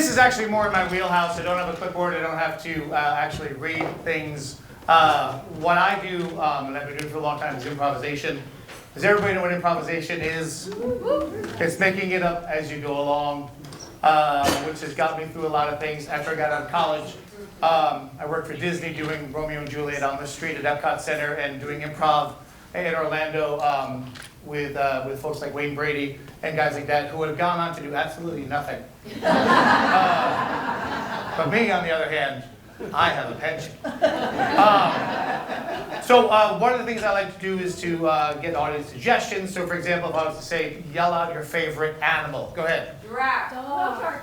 this is actually more in my wheelhouse. I don't have a clipboard. I don't have to actually read things. What I do, and I've been doing for a long time, is improvisation. Does everybody know what improvisation is? It's making it up as you go along, which has got me through a lot of things. After I got out of college, I worked for Disney doing Romeo and Juliet on the street at Epcot Center and doing improv in Orlando with folks like Wayne Brady and guys like that who would have gone on to do absolutely nothing. But me, on the other hand, I have a pension. So one of the things I like to do is to get audience suggestions. So for example, if I was to say, yell out your favorite animal. Go ahead. Giraffe. Dog.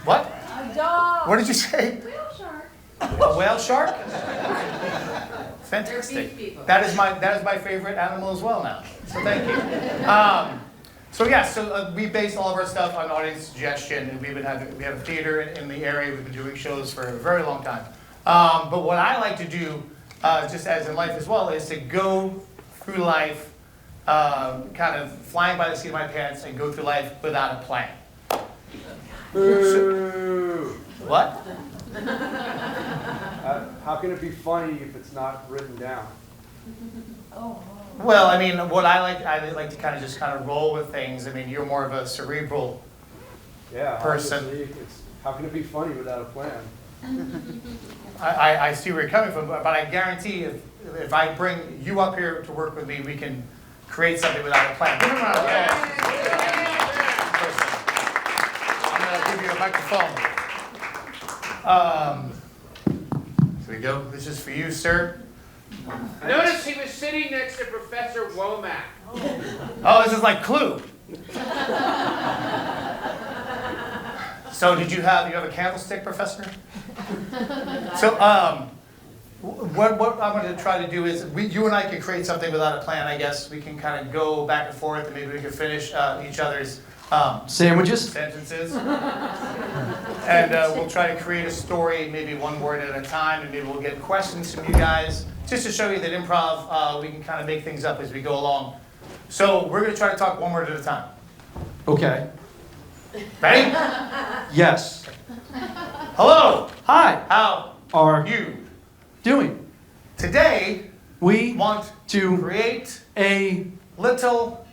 What? A dog. What did you say? Whale shark. A whale shark? They're Fantastic. beef people. That is my favorite animal as well now. So thank you. So we base all of our stuff on audience suggestion, and we have a theater in the area. We've been doing shows for a very long time. But what I like to do, just as in life as well, is to go through life, kind of flying by the seat of my pants, and go through life without a plan. Boo. What? How can it be funny if it's not written down? Oh. Well, I mean, what I like to kind of roll with things. I mean, you're more of a cerebral Yeah, person. obviously, how can it be funny without a plan? I see where you're coming from, but I guarantee if I bring you up here to work with me, we can create something without a plan. Give him a round of applause. I'm going to give you a microphone. Here we go. This is for you, sir. Notice he was sitting next to Professor Womack. Oh, this is like Clue. So you have a candlestick, Professor? So what I'm going to try to do is you and I can create something without a plan. I guess we can kind of go back and forth, and maybe we can finish each other's sandwiches. sentences, and we'll try to create a story, maybe one word at a time, and maybe we'll get questions from you guys, just to show you that improv, we can kind of make things up as we go along. So we're going to try to talk one word at a time. Okay. Ready? Yes. Hello. Hi. How Are you doing? today? We Want to create a little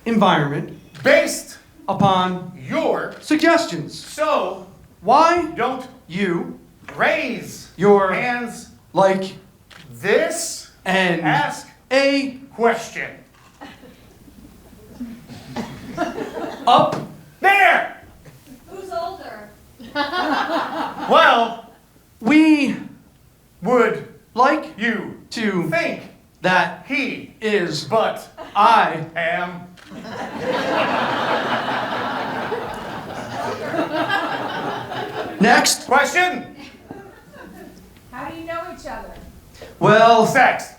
environment based upon your suggestions. so Why don't you raise your hands like this and ask a question. up There. Who's older? Well, we would like you to think that he is but I am next. question How do you know each other? Well, sex.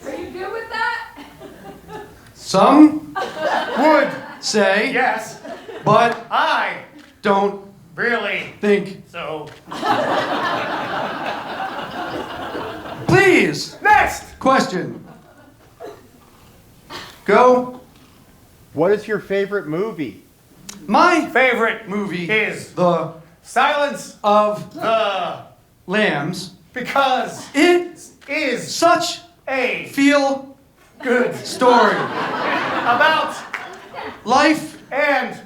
Are you good with that? some Would say yes, but I don't really think. so. Please. Next. Question. Go. What is your favorite movie? My Favorite movie is The Silence of the Lambs. because It is such a feel good story. about Life and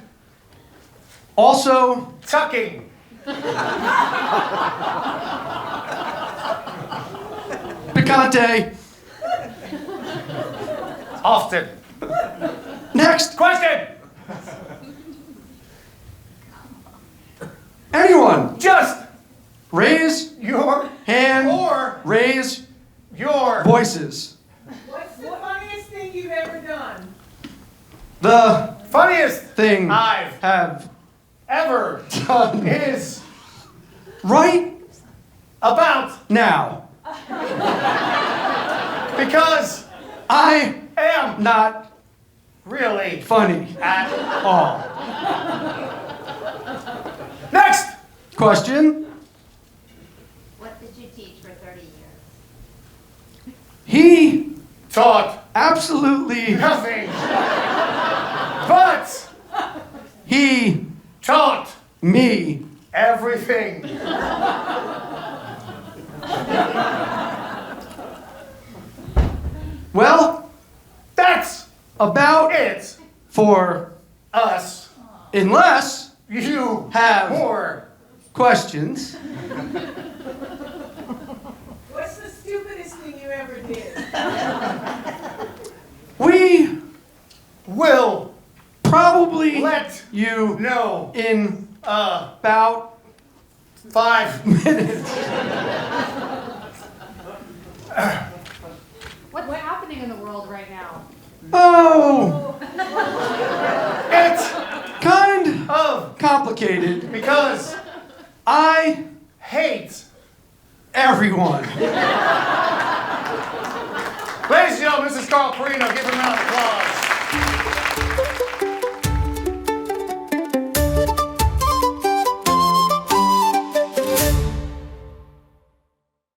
also tucking. picante. Often. Next. Question. Anyone Just raise your hand. or Raise your voices. What's the funniest thing you've ever done? The funniest thing I've have ever done is right about now. because I am not really funny at all. Next. Question. What did you teach for 30 years? He Taught absolutely nothing He, taught me, everything. well, That's about it. for Us. unless You Have. more. questions. What's the stupidest thing you ever did? We Will probably let you know. in Uh, about 5 minutes. What's happening in the world right now? Oh, It's kind of complicated. because I hate. everyone. Ladies and gentlemen, this is Carl Perino. Give him a round of applause.